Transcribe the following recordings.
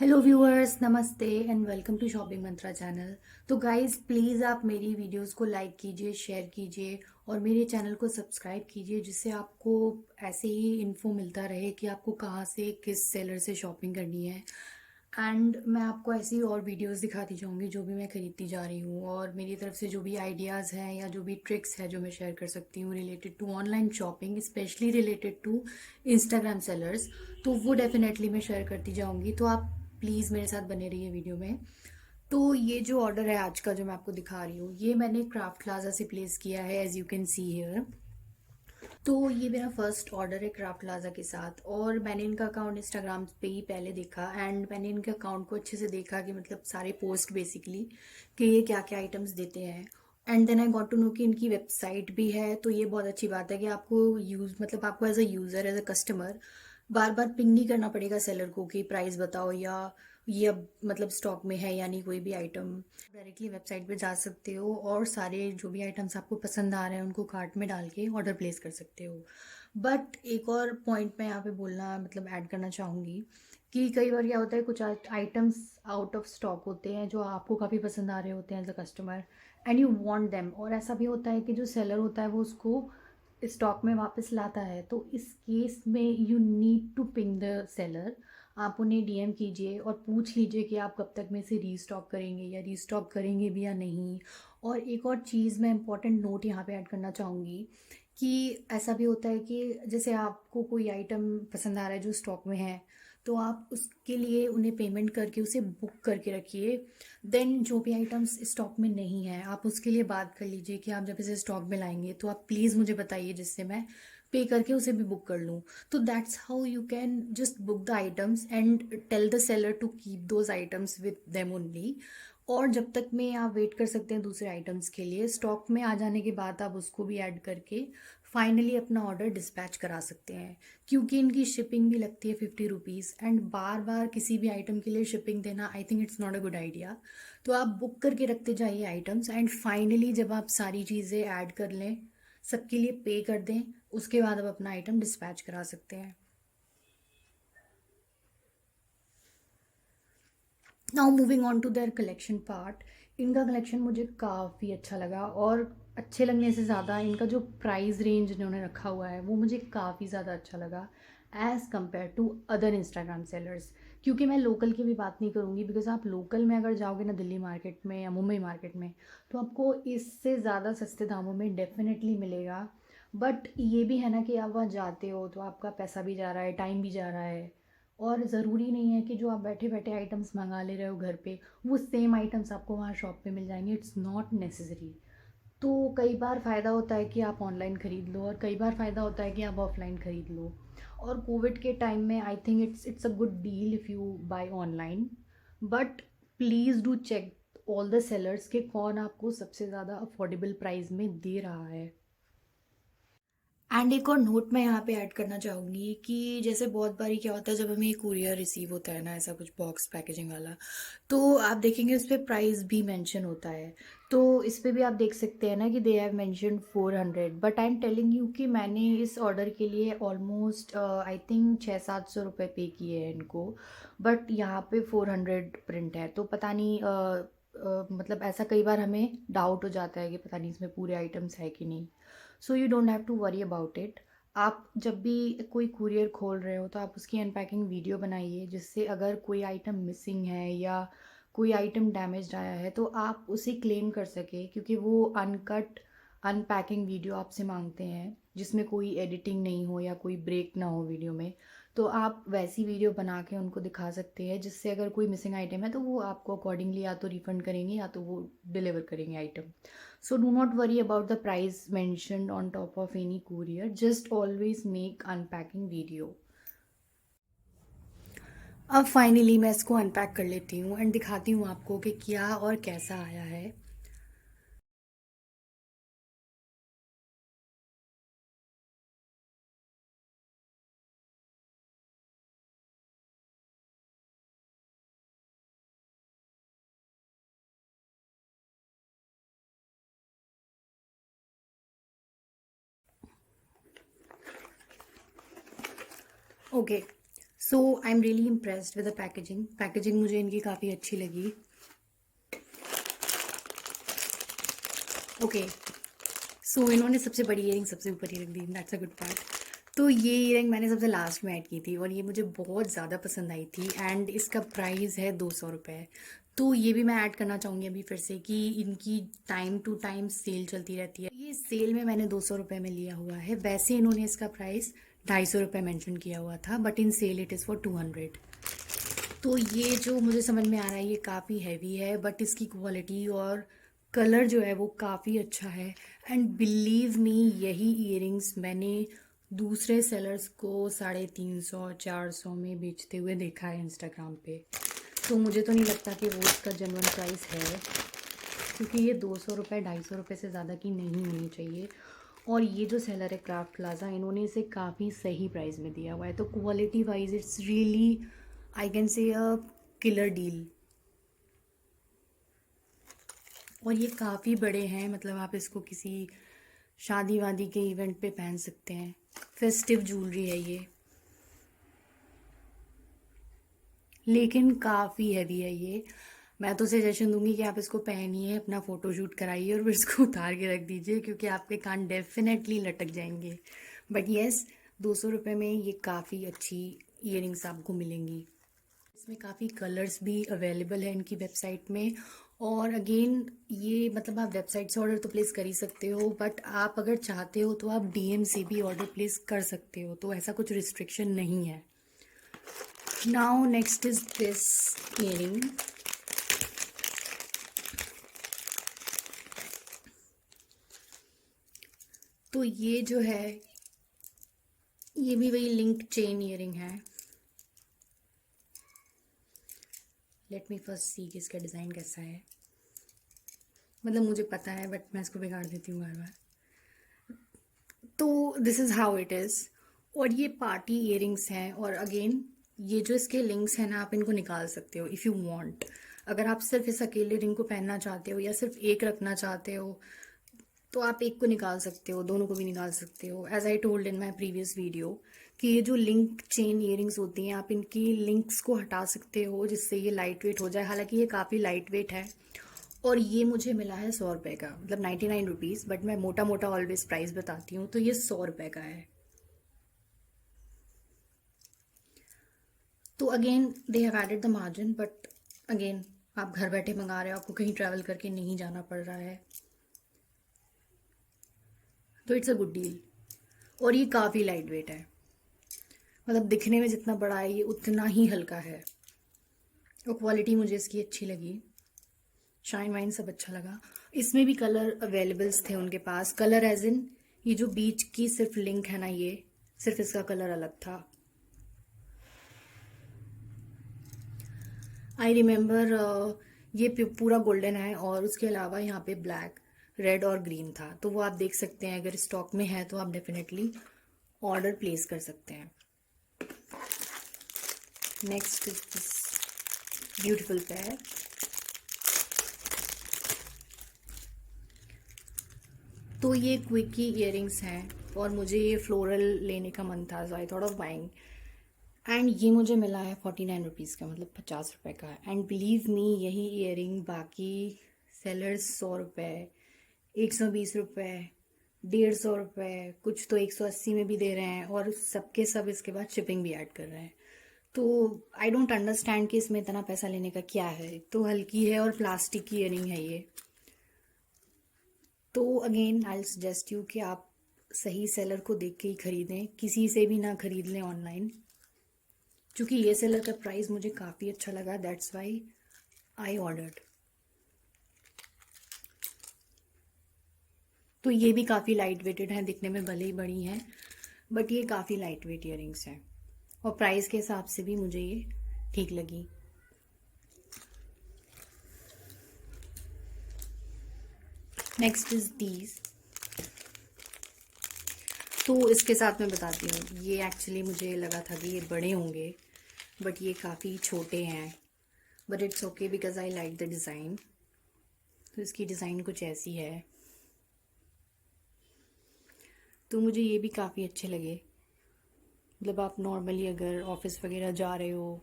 Hello viewers, नमस्ते and welcome to shopping Mantra channel. तो guys please आप मेरी वीडियोस को लाइक कीजिए, शेयर कीजिए और मेरे चैनल को सब्सक्राइब कीजिए, जिससे आपको ऐसे ही इन्फो मिलता रहे कि आपको कहाँ से किस सेलर से शॉपिंग करनी है। एंड मैं आपको ऐसी और वीडियोस दिखाती जाऊँगी जो भी मैं खरीदती जा रही हूँ, और मेरी तरफ से जो भी आइडियाज़ हैं या जो भी ट्रिक्स है जो मैं शेयर कर सकती हूँ related to online shopping, specially related to Instagram sellers, तो वो डेफिनेटली मैं शेयर करती जाऊँगी। तो आप प्लीज़ मेरे साथ बने रहिए वीडियो में। तो ये जो ऑर्डर है आज का जो मैं आपको दिखा रही हूँ, ये मैंने क्राफ्ट प्लाजा से प्लेस किया है, as you can see here. तो ये मेरा फर्स्ट ऑर्डर है क्राफ्ट प्लाजा के साथ, और मैंने इनका अकाउंट इंस्टाग्राम पे ही पहले देखा एंड मैंने इनके अकाउंट को अच्छे से देखा कि मतलब सारे पोस्ट बेसिकली कि ये क्या क्या आइटम्स देते हैं। And then I got to know कि इनकी वेबसाइट भी है, तो ये बहुत अच्छी बात है कि आपको यूज़ मतलब आपको as a user, as a customer बार बार पिंग नहीं करना पड़ेगा सेलर को कि प्राइस बताओ या ये अब मतलब स्टॉक में है या नहीं कोई भी आइटम। डायरेक्टली वेबसाइट पे जा सकते हो और सारे जो भी आइटम्स आपको पसंद आ रहे हैं उनको कार्ट में डाल के ऑर्डर प्लेस कर सकते हो। बट एक और पॉइंट मैं यहाँ पे बोलना मतलब ऐड करना चाहूँगी कि कई बार क्या होता है, कुछ आइटम्स आउट ऑफ स्टॉक होते हैं जो आपको काफ़ी पसंद आ रहे होते हैं as a customer, and you want them, और ऐसा भी होता है कि जो सेलर होता है वो उसको स्टॉक में वापस लाता है। तो इस केस में you need to ping the seller. आप उन्हें डीएम कीजिए और पूछ लीजिए कि आप कब तक में इसे रीस्टॉक करेंगे या रीस्टॉक करेंगे भी या नहीं। और एक और चीज़ मैं इंपॉर्टेंट नोट यहाँ पे ऐड करना चाहूँगी कि ऐसा भी होता है कि जैसे आपको कोई आइटम पसंद आ रहा है जो स्टॉक में है, तो आप उसके लिए उन्हें पेमेंट करके उसे बुक करके रखिए। देन जो भी आइटम्स स्टॉक में नहीं है आप उसके लिए बात कर लीजिए कि आप जब इसे स्टॉक में लाएंगे तो आप प्लीज़ मुझे बताइए, जिससे मैं पे करके उसे भी बुक कर लूँ। तो that's how you can just book the items and tell the seller to keep those items with them only. और जब तक में आप वेट कर सकते हैं दूसरे आइटम्स के लिए, स्टॉक में आ जाने के बाद आप उसको भी ऐड करके फाइनली अपना ऑर्डर डिस्पैच करा सकते हैं। क्योंकि इनकी शिपिंग भी लगती है 50 रुपीज़, एंड बार बार किसी भी आइटम के लिए शिपिंग देना आई think it's not a good idea. तो आप बुक करके रखते जाइए आइटम्स, एंड फाइनली जब आप सारी चीज़ें ऐड कर लें, सबके लिए पे कर दें, उसके बाद आप अपना आइटम डिस्पैच करा सकते हैं। Now moving on to their collection part. इनका कलेक्शन मुझे काफ़ी अच्छा लगा, और अच्छे लगने से ज़्यादा इनका जो प्राइस रेंज इन्होंने रखा हुआ है वो मुझे काफ़ी ज़्यादा अच्छा लगा as compare to other Instagram sellers. क्योंकि मैं लोकल की भी बात नहीं करूँगी, बिकॉज आप लोकल में अगर जाओगे ना दिल्ली मार्केट में या मुंबई मार्केट में, तो आपको इससे ज़्यादा सस्ते दामों में डेफिनेटली मिलेगा। बट ये भी है ना कि आप वहाँ जाते हो तो आपका पैसा भी जा रहा है, टाइम भी जा रहा है, और ज़रूरी नहीं है कि जो आप बैठे बैठे आइटम्स मंगा ले रहे हो घर पे वो सेम आइटम्स आपको वहाँ शॉप पे मिल जाएंगे। It's not necessary. तो कई बार फ़ायदा होता है कि आप ऑनलाइन ख़रीद लो, और कई बार फ़ायदा होता है कि आप ऑफलाइन ख़रीद लो। और कोविड के टाइम में I think it's a good deal if you buy online. But please do check all the sellers के कौन आपको सबसे ज़्यादा अफोर्डेबल प्राइस में दे रहा है। एंड एक और नोट मैं यहाँ पे ऐड करना चाहूँगी कि जैसे बहुत बारी क्या होता है जब हमें कुरियर रिसीव होता है ना, ऐसा कुछ बॉक्स पैकेजिंग वाला, तो आप देखेंगे उस पर प्राइस भी मेंशन होता है। तो इस पे भी आप देख सकते हैं ना कि they have mention 400, but I am telling you कि मैंने इस ऑर्डर के लिए ऑलमोस्ट आई थिंक 600-700 रुपये पे किए हैं इनको, बट यहाँ पे 400 प्रिंट है। तो पता नहीं मतलब ऐसा कई बार हमें डाउट हो जाता है कि पता नहीं इसमें पूरे आइटम्स है कि नहीं। So you don't have to worry about it. आप जब भी कोई कुरियर खोल रहे हो तो आप उसकी अनपैकिंग वीडियो बनाइए, जिससे अगर कोई आइटम मिसिंग है या कोई आइटम डैमेज्ड आया है तो आप उसे क्लेम कर सके, क्योंकि वो अनकट अनपैकिंग वीडियो आपसे मांगते हैं जिसमें कोई एडिटिंग नहीं हो या कोई ब्रेक ना हो वीडियो में। तो आप वैसी वीडियो बना के उनको दिखा सकते हैं, जिससे अगर कोई मिसिंग आइटम है तो वो आपको अकॉर्डिंगली या तो रिफंड करेंगे या तो वो डिलीवर करेंगे item. So do not worry about the price mentioned on top of any courier. Just always make unpacking video. अब फाइनली मैं इसको अनपैक कर लेती हूँ एंड दिखाती हूँ आपको कि क्या और कैसा आया है। Okay, so I am really impressed with the packaging मुझे इनकी काफ़ी अच्छी लगी। ओके, सो इन्होंने सबसे बड़ी ईयरिंग सबसे ऊपर ही रख दी, दैट्स अ गुड पार्ट। तो ये ईयरिंग मैंने सबसे लास्ट में ऐड की थी और ये मुझे बहुत ज़्यादा पसंद आई थी एंड इसका प्राइस है 200 रुपये। तो ये भी मैं ऐड करना चाहूँगी अभी फिर से कि इनकी टाइम टू टाइम सेल चलती रहती है। ये सेल में मैंने 200 रुपये में लिया हुआ है। वैसे इन्होंने इसका प्राइस 250 रुपये मैंशन किया हुआ था, but in sale it is for 200। तो ये जो मुझे समझ में आ रहा है ये काफ़ी हैवी है, बट इसकी क्वालिटी और कलर जो है वो काफ़ी अच्छा है। एंड बिलीव मी, यही इयरिंग्स मैंने दूसरे सेलर्स को 350-400 में बेचते हुए देखा है इंस्टाग्राम पे। तो मुझे तो नहीं लगता कि वो इसका जेन्युइन प्राइस है, क्योंकि ये 200 रुपये 250 रुपये से ज़्यादा की नहीं होनी चाहिए। और ये जो सेलर है क्राफ्ट प्लाजा, इन्होंने इसे काफ़ी सही प्राइस में दिया हुआ है। तो quality wise it's really, I can say a killer deal. और ये काफ़ी बड़े हैं, मतलब आप इसको किसी शादी वादी के इवेंट पे पहन सकते हैं। फेस्टिव ज्वेलरी है ये, लेकिन काफ़ी हैवी है ये। मैं तो सजेशन दूंगी कि आप इसको पहनिए, अपना फ़ोटोशूट कराइए और फिर इसको उतार के रख दीजिए, क्योंकि आपके कान डेफिनेटली लटक जाएंगे। बट येस, 200 रुपये में ये काफ़ी अच्छी ईयरिंग्स आपको मिलेंगी। इसमें काफ़ी कलर्स भी अवेलेबल है इनकी वेबसाइट में। और अगेन ये मतलब आप वेबसाइट से ऑर्डर तो प्लेस कर ही सकते हो, बट आप अगर चाहते हो तो आप डीएम से भी ऑर्डर प्लेस कर सकते हो, तो ऐसा कुछ रिस्ट्रिक्शन नहीं है। Now next is this earring. तो ये जो है ये भी वही लिंक चेन ईयरिंग है। लेट मी फर्स्ट सी कि इसका डिज़ाइन कैसा है। मतलब मुझे पता है बट मैं इसको बिगाड़ देती हूँ बार बार। तो this is how it is. और ये पार्टी ईयरिंग्स हैं। और अगेन ये जो इसके लिंक्स हैं ना, आप इनको निकाल सकते हो इफ़ यू वांट। अगर आप सिर्फ इस अकेले रिंग को पहनना चाहते हो या सिर्फ एक रखना चाहते हो, तो आप एक को निकाल सकते हो, दोनों को भी निकाल सकते हो। As I told in my previous video कि ये जो लिंक चेन ईयरिंग्स होती हैं, आप इनकी लिंक्स को हटा सकते हो जिससे ये लाइट वेट हो जाए। हालांकि ये काफ़ी लाइट वेट है। और ये मुझे मिला है 100 रुपये का, मतलब 99 रुपीज़, बट मैं मोटा मोटा ऑलवेज प्राइस बताती हूँ, तो ये 100 रुपये का है। तो again they have added the margin, but again आप घर बैठे मंगा रहे हो, आपको कहीं ट्रैवल करके नहीं जाना पड़ रहा है, तो इट्स अ गुड डील। और ये काफ़ी लाइट वेट है, मतलब दिखने में जितना बड़ा है ये उतना ही हल्का है। और क्वालिटी मुझे इसकी अच्छी लगी, शाइन वाइन सब अच्छा लगा। इसमें भी कलर अवेलेबल्स थे उनके पास। कलर एज इन ये जो बीच की सिर्फ लिंक है ना, ये सिर्फ इसका कलर अलग था। आई रिमेम्बर ये पूरा गोल्डन है और उसके अलावा यहाँ पे ब्लैक, रेड और ग्रीन था। तो वो आप देख सकते हैं, अगर स्टॉक में है तो आप डेफिनेटली ऑर्डर प्लेस कर सकते हैं। Next is this beautiful pair. तो ये क्विकी इयरिंग्स हैं और मुझे ये फ्लोरल लेने का मन था, so I thought of buying. And ये मुझे मिला है 49 रुपीज़ का, मतलब 50 रुपये का। एंड बिलीव मी, यही इयरिंग बाकी सेलर्स 100 रुपये, 120 रुपये, 150 रुपये, कुछ तो 180 में भी दे रहे हैं, और सबके सब इसके बाद शिपिंग भी ऐड कर रहे हैं। तो आई डोंट अंडरस्टैंड कि इसमें इतना पैसा लेने का क्या है। तो हल्की है और प्लास्टिक की इयरिंग है ये। तो अगेन आई सजेस्ट यू कि आप सही सेलर को देख के ही खरीदें, किसी से भी ना खरीद लें ऑनलाइन। क्योंकि ये सेलर का प्राइस मुझे काफ़ी अच्छा लगा, दैट्स वाई आई ऑर्डर्ड। तो ये भी काफ़ी लाइट वेटेड हैं, दिखने में भले ही बड़ी हैं, बट ये काफ़ी लाइट वेट ईयरिंग्स हैं और प्राइस के हिसाब से भी मुझे ये ठीक लगी। Next is these. तो इसके साथ मैं बताती हूँ, ये एक्चुअली मुझे लगा था कि ये बड़े होंगे, बट ये काफ़ी छोटे हैं। But it's okay because I like the design. तो इसकी डिज़ाइन कुछ ऐसी है। तो मुझे ये भी काफ़ी अच्छे लगे, मतलब आप नॉर्मली अगर ऑफिस वगैरह जा रहे हो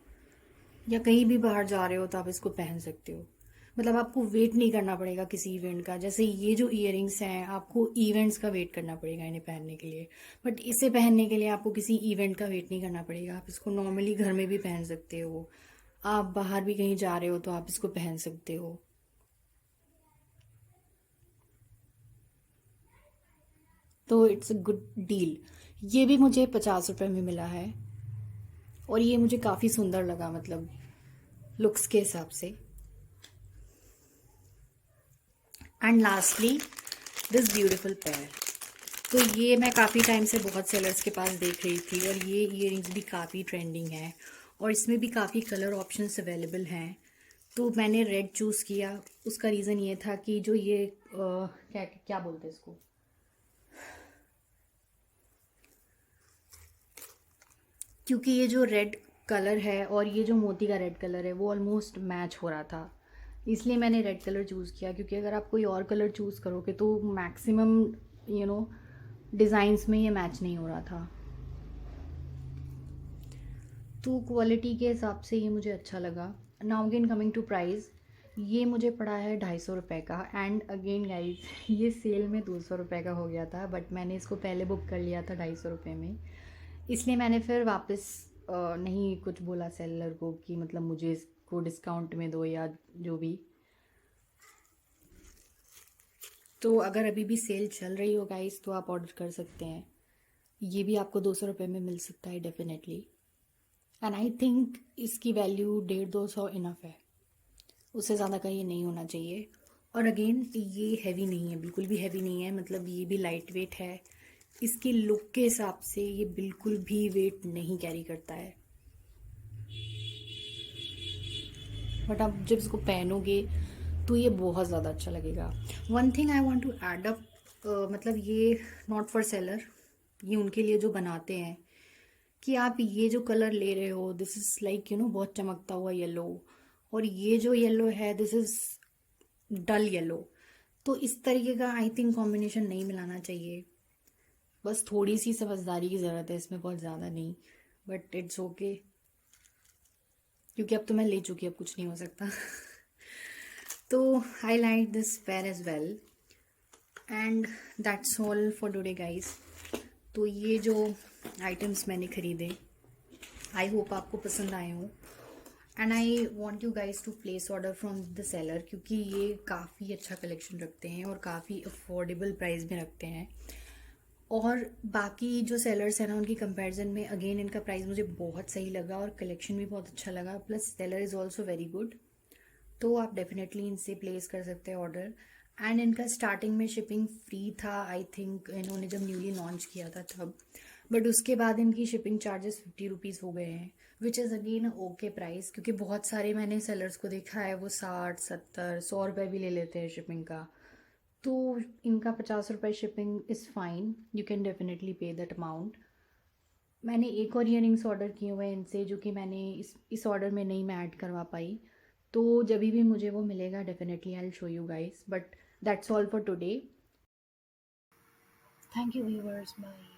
या कहीं भी बाहर जा रहे हो तो आप इसको पहन सकते हो। मतलब आपको वेट नहीं करना पड़ेगा किसी इवेंट का। जैसे ये जो इयररिंग्स हैं आपको इवेंट्स का वेट करना पड़ेगा इन्हें पहनने के लिए, बट इसे पहनने के लिए आपको किसी इवेंट का वेट नहीं करना पड़ेगा। आप इसको नॉर्मली घर में भी पहन सकते हो, आप बाहर भी कहीं जा रहे हो तो आप इसको पहन सकते हो। तो इट्स अ गुड डील। ये भी मुझे 50 रुपये में मिला है और ये मुझे काफ़ी सुंदर लगा, मतलब लुक्स के हिसाब से। And lastly this beautiful pair. तो ये मैं काफ़ी टाइम से बहुत सेलर्स के पास देख रही थी और ये इयररिंग्स भी काफ़ी ट्रेंडिंग है और इसमें भी काफ़ी कलर ऑप्शंस अवेलेबल हैं। तो मैंने रेड चूज़ किया। उसका रीज़न ये था कि जो ये क्या क्या बोलते हैं इसको, क्योंकि ये जो रेड कलर है और ये जो मोती का रेड कलर है वो ऑलमोस्ट मैच हो रहा था, इसलिए मैंने रेड कलर चूज़ किया। क्योंकि अगर आप कोई और कलर चूज़ करोगे तो मैक्सिमम यू नो डिज़ाइंस में ये मैच नहीं हो रहा था। तो क्वालिटी के हिसाब से ये मुझे अच्छा लगा। Now again coming to price, ये मुझे पड़ा है 250 रुपये का। एंड अगेन गाइज ये सेल में 200 रुपये का हो गया था, बट मैंने इसको पहले बुक कर लिया था 250 रुपये में, इसलिए मैंने फिर वापस नहीं कुछ बोला सेलर को कि मतलब मुझे इसको डिस्काउंट में दो या जो भी। तो अगर अभी भी सेल चल रही हो गाइस तो आप ऑर्डर कर सकते हैं। ये भी आपको 200 रुपये में मिल सकता है डेफिनेटली। एंड आई थिंक इसकी वैल्यू 150-200 इनफ है, उससे ज़्यादा का ये नहीं होना चाहिए। और अगेन ये हैवी नहीं है, बिल्कुल भी हैवी नहीं है, मतलब ये भी लाइट वेट है। इसकी लुक के हिसाब से ये बिल्कुल भी वेट नहीं कैरी करता है, बट आप जब इसको पहनोगे तो ये बहुत ज़्यादा अच्छा लगेगा। One thing I want to add up, मतलब ये नॉट फॉर सेलर, ये उनके लिए जो बनाते हैं, कि आप ये जो कलर ले रहे हो दिस इज़ लाइक बहुत चमकता हुआ येलो, और ये जो येलो है दिस इज़ डल येलो। तो इस तरीके का आई थिंक कॉम्बिनेशन नहीं मिलाना चाहिए। बस थोड़ी सी समझदारी की ज़रूरत है इसमें, बहुत ज़्यादा नहीं, बट इट्स ओके क्योंकि अब तो मैं ले चुकी, अब कुछ नहीं हो सकता। तो I like this pair as well and that's all for today guys. तो ये जो आइटम्स मैंने खरीदे आई होप आपको पसंद आए हों। And I want you guys to place order from the seller, क्योंकि ये काफ़ी अच्छा कलेक्शन रखते हैं और काफ़ी अफोर्डेबल प्राइस में रखते हैं। और बाकी जो सेलर्स हैं ना उनकी कंपैरिजन में अगेन इनका प्राइस मुझे बहुत सही लगा और कलेक्शन भी बहुत अच्छा लगा, plus seller is also very good. तो आप डेफिनेटली इनसे प्लेस कर सकते हैं ऑर्डर। एंड इनका स्टार्टिंग में शिपिंग फ्री था आई थिंक, इन्होंने जब न्यूली लॉन्च किया था तब, बट उसके बाद इनकी शिपिंग चार्जेस 50 रुपीज़ हो गए हैं, which is again okay price. क्योंकि बहुत सारे मैंने सेलर्स को देखा है वो 60, 70, 100 रुपये भी ले लेते हैं शिपिंग का। तो इनका 50 रुपये shipping is fine, you can definitely पे दैट अमाउंट। मैंने एक और ईयरिंग्स ऑर्डर किए हुए हैं इनसे, जो कि मैंने इस ऑर्डर में नहीं मैं ऐड करवा पाई। तो जब भी मुझे वो मिलेगा definitely I will show you guys, but that's all for today. Thank you viewers, bye.